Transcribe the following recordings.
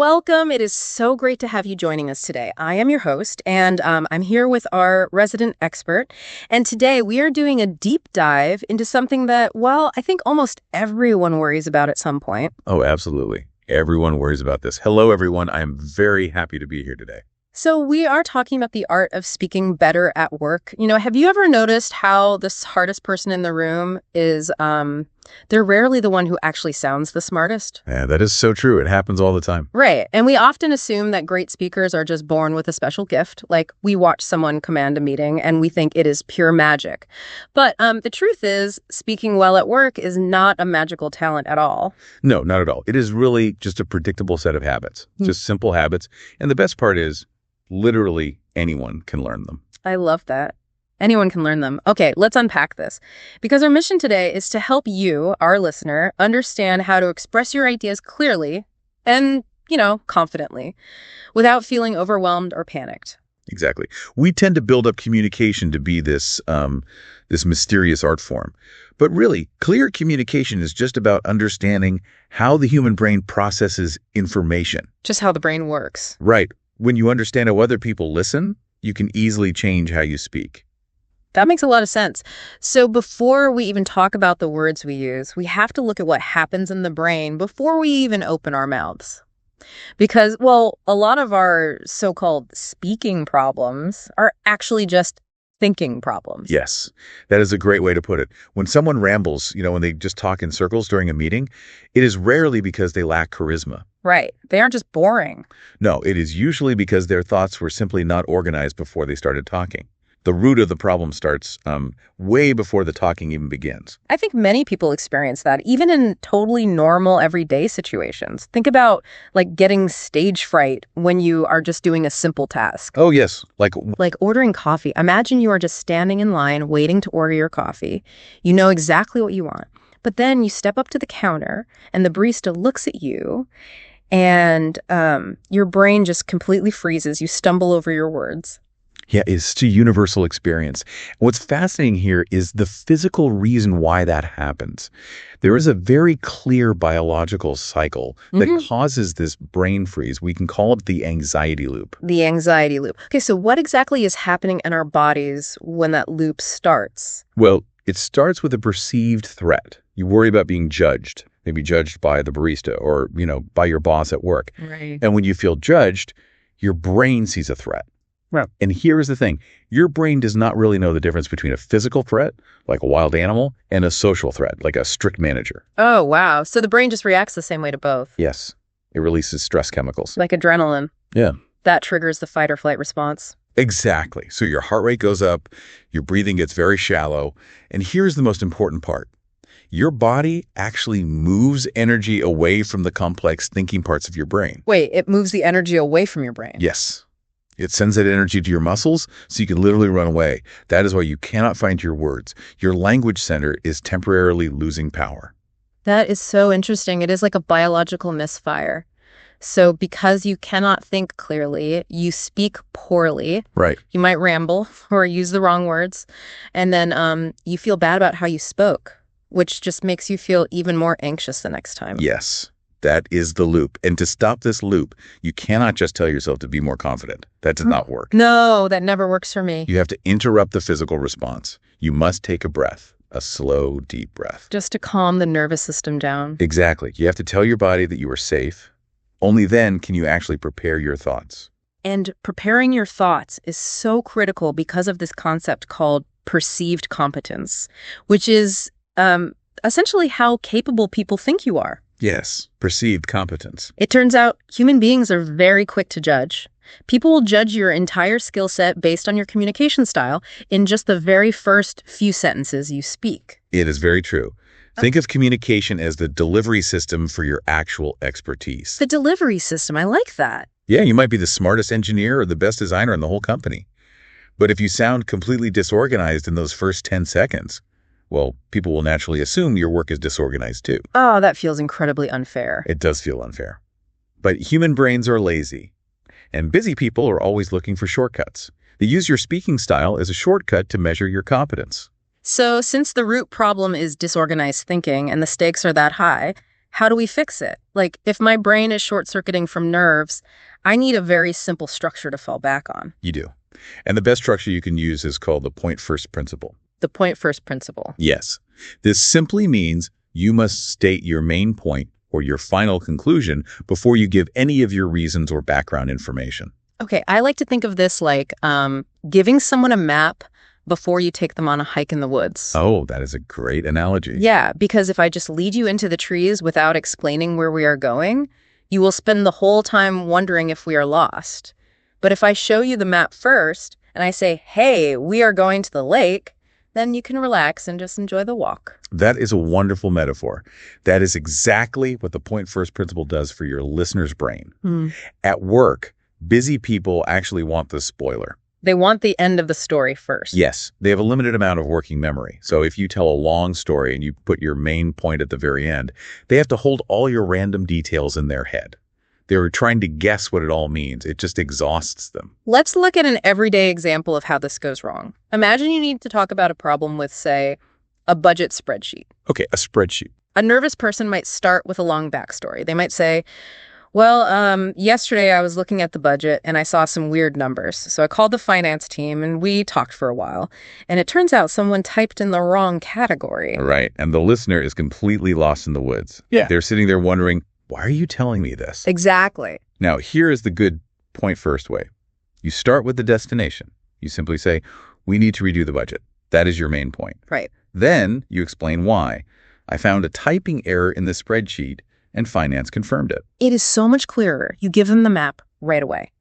welcome. It is so great to have you joining us today. I am your host, and I'm here with our resident expert. And today we are doing a deep dive into something that, well, I think almost everyone worries about at some point. Oh, absolutely. Everyone worries about this. Hello, everyone. I am very happy to be here today. So we are talking about the art of speaking better at work. Have you ever noticed how the hardest person in the room is, they're rarely the one who actually sounds the smartest? Yeah, that is so true. It happens all the time. Right. And we often assume that great speakers are just born with a special gift. Like we watch someone command a meeting and we think it is pure magic. But the truth is, speaking well at work is not a magical talent at all. No, not at all. It is really just a predictable set of habits, just simple habits. And the best part is, literally anyone can learn them. I love that. Anyone can learn them. Okay, let's unpack this. Because our mission today is to help you, our listener, understand how to express your ideas clearly and, confidently without feeling overwhelmed or panicked. Exactly. We tend to build up communication to be this mysterious art form. But really, clear communication is just about understanding how the human brain processes information. Just how the brain works. Right. When you understand how other people listen, you can easily change how you speak. That makes a lot of sense. So before we even talk about the words we use, we have to look at what happens in the brain before we even open our mouths. Because, well, a lot of our so-called speaking problems are actually just thinking problems. Yes, that is a great way to put it. When someone rambles, when they just talk in circles during a meeting, it is rarely because they lack charisma. Right. They aren't just boring. No, it is usually because their thoughts were simply not organized before they started talking. The root of the problem starts way before the talking even begins. I think many people experience that, even in totally normal everyday situations. Think about getting stage fright when you are just doing a simple task. Oh, yes. Like ordering coffee. Imagine you are just standing in line waiting to order your coffee. You know exactly what you want. But then you step up to the counter and the barista looks at you and your brain just completely freezes. You stumble over your words. Yeah, it's a universal experience. What's fascinating here is the physical reason why that happens. There is a very clear biological cycle that causes this brain freeze. We can call it the anxiety loop. The anxiety loop. Okay, so what exactly is happening in our bodies when that loop starts? Well, it starts with a perceived threat. You worry about being judged, maybe judged by the barista or, by your boss at work. Right. And when you feel judged, your brain sees a threat. Right. And here is the thing. Your brain does not really know the difference between a physical threat, like a wild animal, and a social threat, like a strict manager. Oh, wow. So the brain just reacts the same way to both. Yes. It releases stress chemicals. Like adrenaline. Yeah. That triggers the fight or flight response. Exactly. So your heart rate goes up, your breathing gets very shallow, and here's the most important part. Your body actually moves energy away from the complex thinking parts of your brain. Wait, it moves the energy away from your brain? Yes. It sends that energy to your muscles so you can literally run away. That is why you cannot find your words. Your language center is temporarily losing power. That is so interesting. It is like a biological misfire. So because you cannot think clearly, you speak poorly. Right. You might ramble or use the wrong words. And then you feel bad about how you spoke, which just makes you feel even more anxious the next time. Yes. That is the loop. And to stop this loop, you cannot just tell yourself to be more confident. That does not work. No, that never works for me. You have to interrupt the physical response. You must take a breath, a slow, deep breath. Just to calm the nervous system down. Exactly. You have to tell your body that you are safe. Only then can you actually prepare your thoughts. And preparing your thoughts is so critical because of this concept called perceived competence, which is essentially how capable people think you are. Yes, perceived competence. It turns out human beings are very quick to judge. People will judge your entire skill set based on your communication style in just the very first few sentences you speak. It is very true. Think of communication as the delivery system for your actual expertise. The delivery system, I like that. Yeah, you might be the smartest engineer or the best designer in the whole company. But if you sound completely disorganized in those first 10 seconds, well, people will naturally assume your work is disorganized too. Oh, that feels incredibly unfair. It does feel unfair. But human brains are lazy, and busy people are always looking for shortcuts. They use your speaking style as a shortcut to measure your competence. So since the root problem is disorganized thinking and the stakes are that high, How do we fix it? Like, if my brain is short-circuiting from nerves, I need a very simple structure to fall back on. You do. And the best structure you can use is called the point first principle. The point first principle. Yes. This simply means you must state your main point or your final conclusion before you give any of your reasons or background information. Okay, I like to think of this like giving someone a map before you take them on a hike in the woods. Oh, that is a great analogy. Yeah, because if I just lead you into the trees without explaining where we are going, you will spend the whole time wondering if we are lost. But if I show you the map first and I say, hey, we are going to the lake, then you can relax and just enjoy the walk. That is a wonderful metaphor. That is exactly what the point first principle does for your listener's brain. At work, busy people actually want the spoiler. They want the end of the story first. Yes, they have a limited amount of working memory. So if you tell a long story and you put your main point at the very end, they have to hold all your random details in their head. They're trying to guess what it all means. It just exhausts them. Let's look at an everyday example of how this goes wrong. Imagine you need to talk about a problem with, say, a budget spreadsheet. Okay, a spreadsheet. A nervous person might start with a long backstory. They might say, well, yesterday I was looking at the budget and I saw some weird numbers. So I called the finance team and we talked for a while. And it turns out someone typed in the wrong category. Right. And the listener is completely lost in the woods. Yeah. They're sitting there wondering, why are you telling me this? Exactly. Now, here is the good point first way. You start with the destination. You simply say, we need to redo the budget. That is your main point. Right. Then you explain why. I found a typing error in the spreadsheet and finance confirmed it. It is so much clearer. You give them the map right away.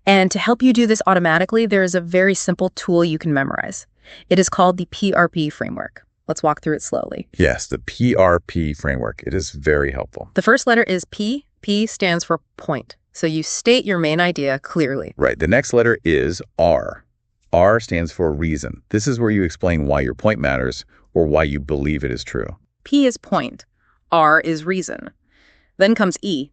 And to help you do this automatically, there is a very simple tool you can memorize. It is called the PRP framework. Let's walk through it slowly. Yes, the PRP framework. It is very helpful. The first letter is P. P stands for point. So you state your main idea clearly. Right. The next letter is R. R stands for reason. This is where you explain why your point matters or why you believe it is true. P is point. R is reason. Then comes E.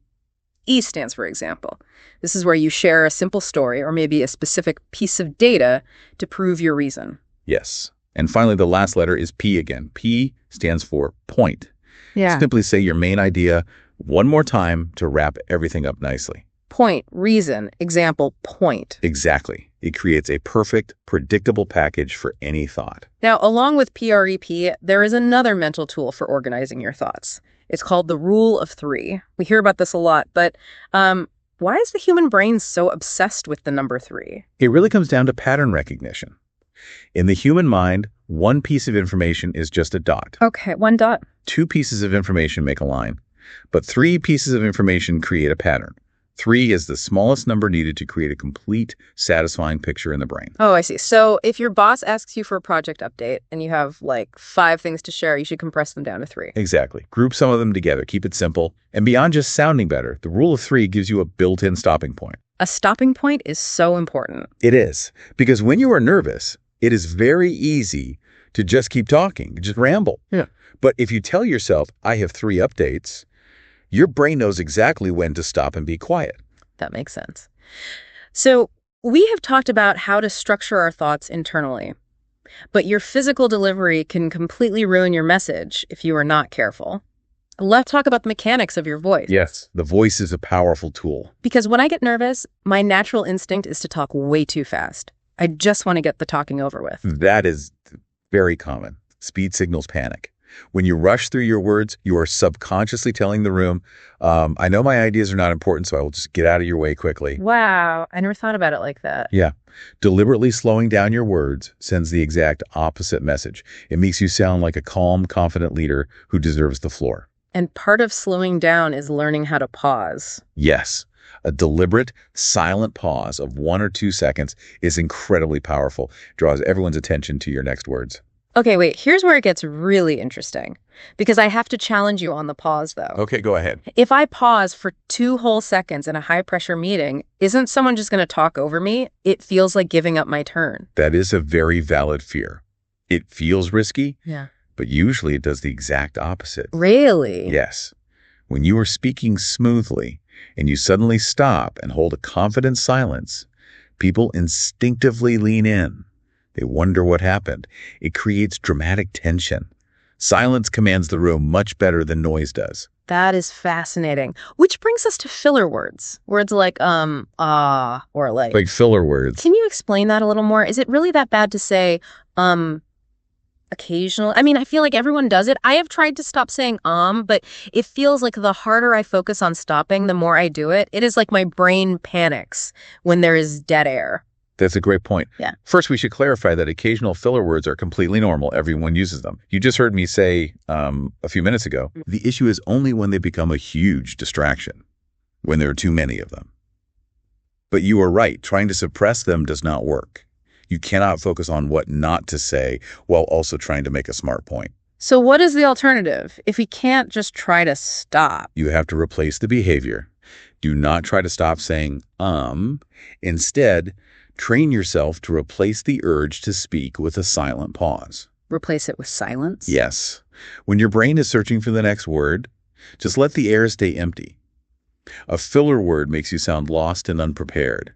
E stands for example. This is where you share a simple story or maybe a specific piece of data to prove your reason. Yes. And finally, the last letter is P again. P stands for point. Yeah. Simply say your main idea one more time to wrap everything up nicely. Point, reason, example, point. Exactly. It creates a perfect, predictable package for any thought. Now, along with PREP, there is another mental tool for organizing your thoughts. It's called the rule of three. We hear about this a lot, but why is the human brain so obsessed with the number 3? It really comes down to pattern recognition. In the human mind, one piece of information is just a dot. Okay, 1 dot. 2 pieces of information make a line, but 3 pieces of information create a pattern. 3 is the smallest number needed to create a complete, satisfying picture in the brain. Oh, I see. So if your boss asks you for a project update and you have like 5 things to share, you should compress them down to 3. Exactly. Group some of them together. Keep it simple. And beyond just sounding better, the rule of 3 gives you a built-in stopping point. A stopping point is so important. It is. Because when you are nervous, it is very easy to just keep talking, just ramble. Yeah. But if you tell yourself, I have 3 updates, your brain knows exactly when to stop and be quiet. That makes sense. So we have talked about how to structure our thoughts internally, but your physical delivery can completely ruin your message if you are not careful. Let's talk about the mechanics of your voice. Yes. The voice is a powerful tool. Because when I get nervous, my natural instinct is to talk way too fast. I just want to get the talking over with. That is very common. Speed signals panic. When you rush through your words, you are subconsciously telling the room, I know my ideas are not important, so I will just get out of your way quickly. Wow, I never thought about it like that. Yeah. Deliberately slowing down your words sends the exact opposite message. It makes you sound like a calm, confident leader who deserves the floor. And part of slowing down is learning how to pause. Yes. A deliberate, silent pause of 1 or 2 seconds is incredibly powerful, draws everyone's attention to your next words. Okay, wait, here's where it gets really interesting. Because I have to challenge you on the pause, though. Okay, go ahead. If I pause for 2 whole seconds in a high-pressure meeting, isn't someone just going to talk over me? It feels like giving up my turn. That is a very valid fear. It feels risky, Yeah. but usually it does the exact opposite. Really? Yes. When you are speaking smoothly and you suddenly stop and hold a confident silence, people instinctively lean in. They wonder what happened. It creates dramatic tension. Silence commands the room much better than noise does. That is fascinating. Which brings us to filler words. Words like or like. Like filler words. Can you explain that a little more? Is it really that bad to say occasional? I mean, I feel like everyone does it. I have tried to stop saying but it feels like the harder I focus on stopping, the more I do it. It is like my brain panics when there is dead air. That's a great point. Yeah. First, we should clarify that occasional filler words are completely normal. Everyone uses them. You just heard me say a few minutes ago, the issue is only when they become a huge distraction, when there are too many of them. But you are right. Trying to suppress them does not work. You cannot focus on what not to say while also trying to make a smart point. So what is the alternative? If we can't just try to stop. You have to replace the behavior. Do not try to stop saying, Instead, train yourself to replace the urge to speak with a silent pause. Replace it with silence? Yes. When your brain is searching for the next word, just let the air stay empty. A filler word makes you sound lost and unprepared,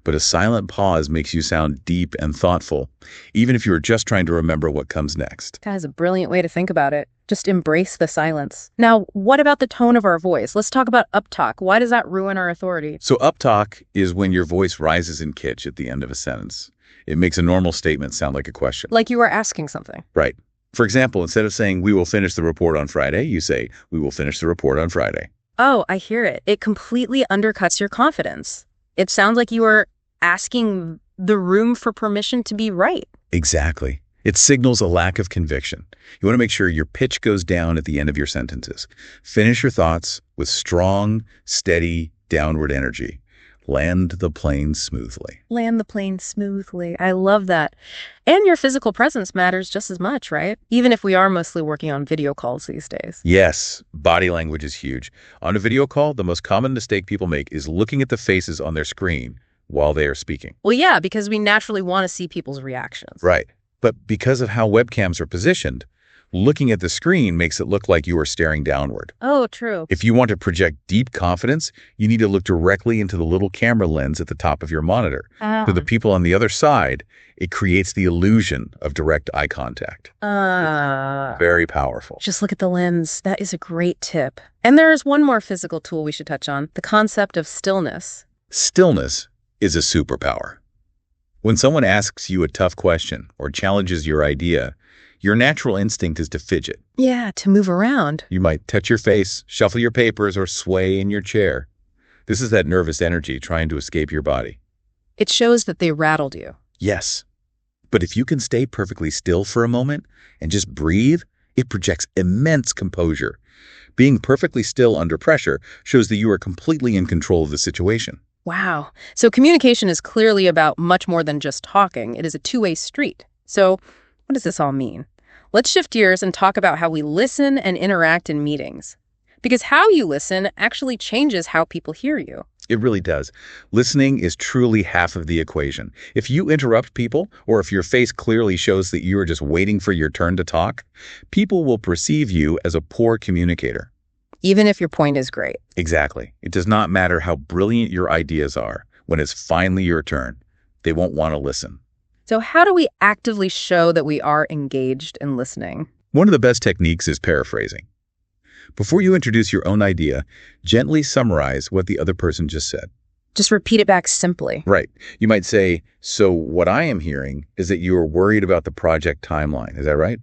but a silent pause makes you sound deep and thoughtful, even if you are just trying to remember what comes next. That is a brilliant way to think about it. Just embrace the silence. Now, what about the tone of our voice? Let's talk about uptalk. Why does that ruin our authority? So uptalk is when your voice rises in pitch at the end of a sentence. It makes a normal statement sound like a question. Like you are asking something. Right. For example, instead of saying, we will finish the report on Friday, you say, we will finish the report on Friday. Oh, I hear it. It completely undercuts your confidence. It sounds like you are asking the room for permission to be right. Exactly. It signals a lack of conviction. You want to make sure your pitch goes down at the end of your sentences. Finish your thoughts with strong, steady, downward energy. Land the plane smoothly. Land the plane smoothly. I love that. And your physical presence matters just as much, right? Even if we are mostly working on video calls these days. Yes, body language is huge. On a video call, the most common mistake people make is looking at the faces on their screen while they are speaking. Well, yeah, because we naturally want to see people's reactions. Right. But because of how webcams are positioned, looking at the screen makes it look like you are staring downward. Oh, true. If you want to project deep confidence, you need to look directly into the little camera lens at the top of your monitor. To the people on the other side, it creates the illusion of direct eye contact. Very powerful. Just look at the lens. That is a great tip. And there's one more physical tool we should touch on, the concept of stillness. Stillness is a superpower. When someone asks you a tough question or challenges your idea, your natural instinct is to fidget. Yeah, to move around. You might touch your face, shuffle your papers, or sway in your chair. This is that nervous energy trying to escape your body. It shows that they rattled you. Yes. But if you can stay perfectly still for a moment and just breathe, it projects immense composure. Being perfectly still under pressure shows that you are completely in control of the situation. Wow. So communication is clearly about much more than just talking. It is a two-way street. So what does this all mean? Let's shift gears and talk about how we listen and interact in meetings. Because how you listen actually changes how people hear you. It really does. Listening is truly half of the equation. If you interrupt people, or if your face clearly shows that you are just waiting for your turn to talk, people will perceive you as a poor communicator. Even if your point is great. Exactly. It does not matter how brilliant your ideas are. When it's finally your turn, they won't want to listen. So how do we actively show that we are engaged in listening? One of the best techniques is paraphrasing. Before you introduce your own idea, gently summarize what the other person just said. Just repeat it back simply. Right. You might say, so what I am hearing is that you are worried about the project timeline. Is that right?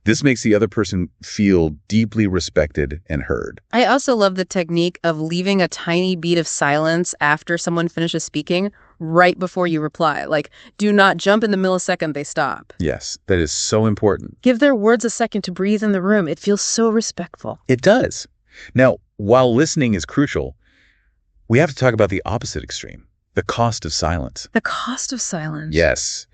This makes the other person feel deeply respected and heard. I also love the technique of leaving a tiny beat of silence after someone finishes speaking right before you reply. Like, do not jump in the millisecond they stop. Yes, that is so important. Give their words a second to breathe in the room. It feels so respectful. It does. Now, while listening is crucial, we have to talk about the opposite extreme, the cost of silence. The cost of silence. Yes.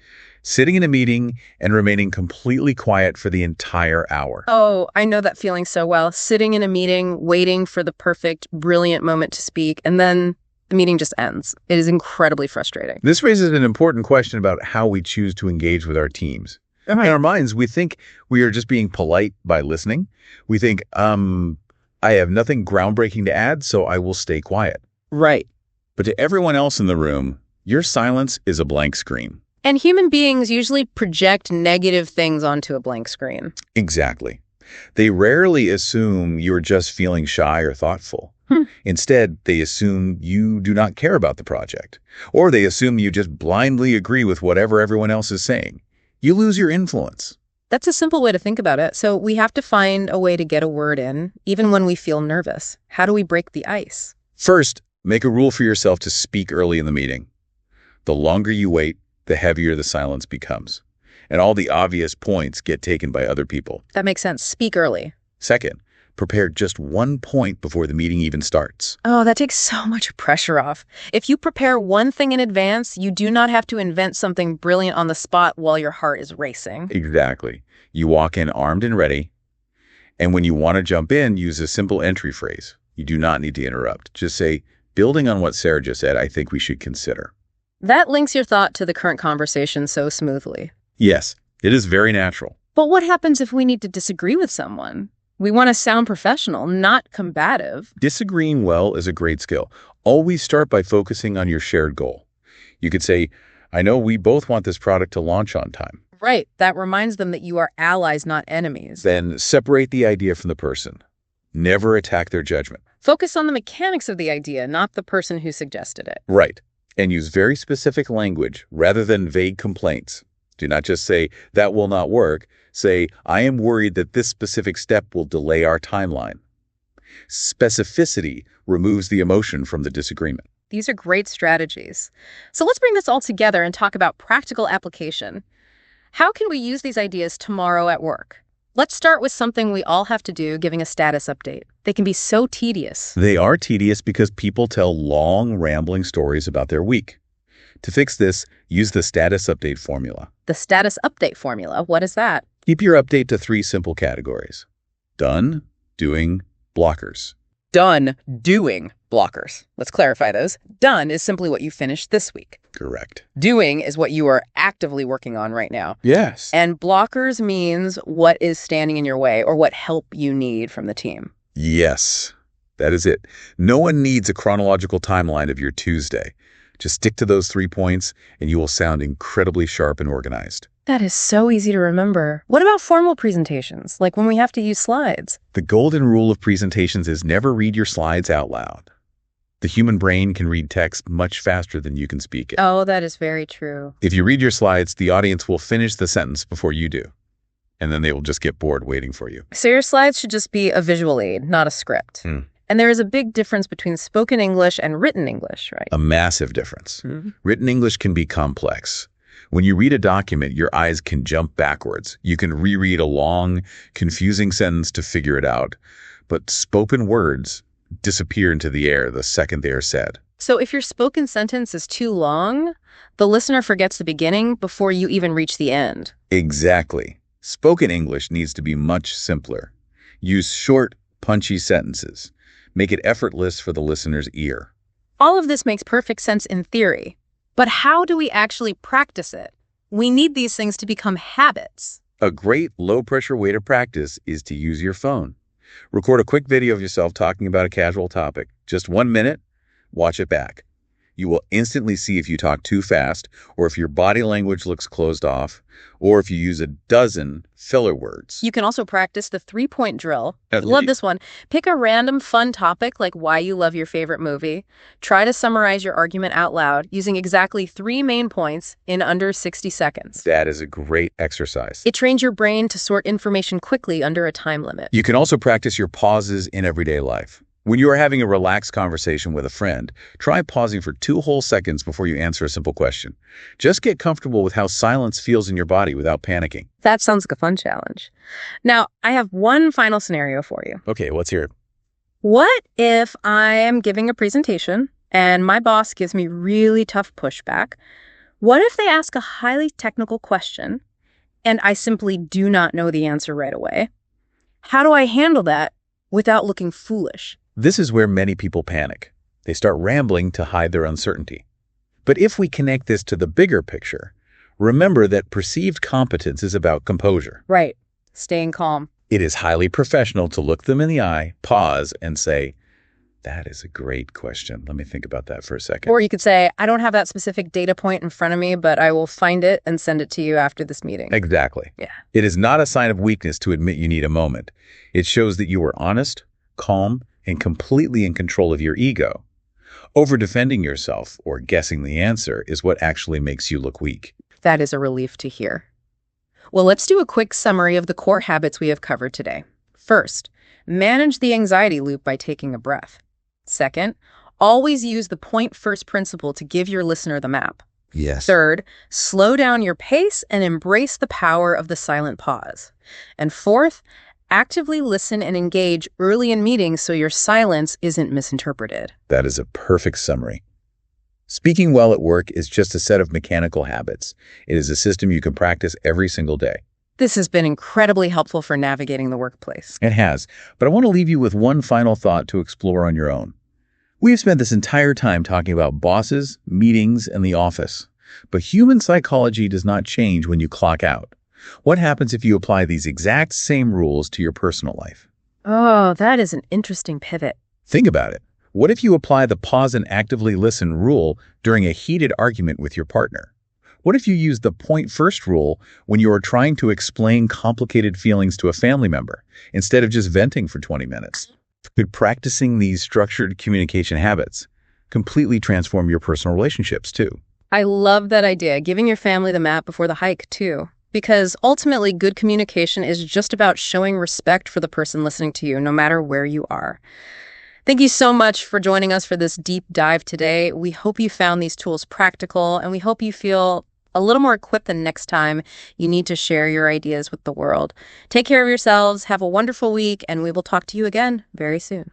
Sitting in a meeting and remaining completely quiet for the entire hour. Oh, I know that feeling so well. Sitting in a meeting, waiting for the perfect, brilliant moment to speak, and then the meeting just ends. It is incredibly frustrating. This raises an important question about how we choose to engage with our teams. In our minds, we think we are just being polite by listening. We think, I have nothing groundbreaking to add, so I will stay quiet. Right. But to everyone else in the room, your silence is a blank screen. And human beings usually project negative things onto a blank screen. Exactly. They rarely assume you're just feeling shy or thoughtful. Hmm. Instead, they assume you do not care about the project, or they assume you just blindly agree with whatever everyone else is saying. You lose your influence. That's a simple way to think about it. So we have to find a way to get a word in, even when we feel nervous. How do we break the ice? First, make a rule for yourself to speak early in the meeting. The longer you wait, the heavier the silence becomes, and all the obvious points get taken by other people. That makes sense. Speak early. Second, prepare just one point before the meeting even starts. Oh, that takes so much pressure off. If you prepare one thing in advance, you do not have to invent something brilliant on the spot while your heart is racing. Exactly. You walk in armed and ready, and when you want to jump in, use a simple entry phrase. You do not need to interrupt. Just say, building on what Sarah just said, I think we should consider. That links your thought to the current conversation so smoothly. Yes, it is very natural. But what happens if we need to disagree with someone? We want to sound professional, not combative. Disagreeing well is a great skill. Always start by focusing on your shared goal. You could say, I know we both want this product to launch on time. Right. That reminds them that you are allies, not enemies. Then separate the idea from the person. Never attack their judgment. Focus on the mechanics of the idea, not the person who suggested it. Right. And use very specific language rather than vague complaints. Do not just say, that will not work. Say, I am worried that this specific step will delay our timeline. Specificity removes the emotion from the disagreement. These are great strategies. So let's bring this all together and talk about practical application. How can we use these ideas tomorrow at work? Let's start with something we all have to do, giving a status update. They can be so tedious. They are tedious because people tell long, rambling stories about their week. To fix this, use the status update formula. The status update formula, what is that? Keep your update to 3 simple categories: done, doing, blockers. Done, doing, blockers. Let's clarify those. Done is simply what you finished this week. Correct. Doing is what you are actively working on right now. Yes. And blockers means what is standing in your way or what help you need from the team. Yes, that is it. No one needs a chronological timeline of your Tuesday. Just stick to those 3 points and you will sound incredibly sharp and organized. That is so easy to remember. What about formal presentations, like when we have to use slides? The golden rule of presentations is never read your slides out loud. The human brain can read text much faster than you can speak it. Oh, that is very true. If you read your slides, the audience will finish the sentence before you do, and then they will just get bored waiting for you. So your slides should just be a visual aid, not a script. And there is a big difference between spoken English and written English, right? A massive difference. Written English can be complex. When you read a document, your eyes can jump backwards. You can reread a long, confusing sentence to figure it out. But spoken words disappear into the air the second they are said. So if your spoken sentence is too long, the listener forgets the beginning before you even reach the end. Exactly. Spoken English needs to be much simpler. Use short, punchy sentences. Make it effortless for the listener's ear. All of this makes perfect sense in theory. But how do we actually practice it? We need these things to become habits. A great low-pressure way to practice is to use your phone. Record a quick video of yourself talking about a casual topic. Just 1 minute, watch it back. You will instantly see if you talk too fast, or if your body language looks closed off, or if you use a dozen filler words. You can also practice the 3-point drill. Love this one. Pick a random fun topic like why you love your favorite movie. Try to summarize your argument out loud using exactly 3 main points in under 60 seconds. That is a great exercise. It trains your brain to sort information quickly under a time limit. You can also practice your pauses in everyday life. When you are having a relaxed conversation with a friend, try pausing for 2 whole seconds before you answer a simple question. Just get comfortable with how silence feels in your body without panicking. That sounds like a fun challenge. Now, I have one final scenario for you. Okay, let's hear it. What if I am giving a presentation and my boss gives me really tough pushback? What if they ask a highly technical question and I simply do not know the answer right away? How do I handle that without looking foolish? This is where many people panic. They start rambling to hide their uncertainty. But if we connect this to the bigger picture, remember that perceived competence is about composure. Right. Staying calm. It is highly professional to look them in the eye, pause, and say, That is a great question. Let me think about that for a second. Or you could say, I don't have that specific data point in front of me, but I will find it and send it to you after this meeting. Exactly. Yeah. It is not a sign of weakness to admit you need a moment. It shows that you are honest, calm, and completely in control of your ego. Over-defending yourself or guessing the answer is what actually makes you look weak. That is a relief to hear. Well, let's do a quick summary of the core habits we have covered today. First, manage the anxiety loop by taking a breath. Second, always use the point first principle to give your listener the map. Yes. Third, slow down your pace and embrace the power of the silent pause. And fourth, actively listen and engage early in meetings so your silence isn't misinterpreted. That is a perfect summary. Speaking well at work is just a set of mechanical habits. It is a system you can practice every single day. This has been incredibly helpful for navigating the workplace. It has, but I want to leave you with one final thought to explore on your own. We have spent this entire time talking about bosses, meetings, and the office. But human psychology does not change when you clock out. What happens if you apply these exact same rules to your personal life? Oh, that is an interesting pivot. Think about it. What if you apply the pause and actively listen rule during a heated argument with your partner? What if you use the point first rule when you are trying to explain complicated feelings to a family member instead of just venting for 20 minutes? Could practicing these structured communication habits completely transform your personal relationships too? I love that idea, giving your family the map before the hike, too. Because ultimately, good communication is just about showing respect for the person listening to you, no matter where you are. Thank you so much for joining us for this deep dive today. We hope you found these tools practical, and we hope you feel a little more equipped the next time you need to share your ideas with the world. Take care of yourselves, have a wonderful week, and we will talk to you again very soon.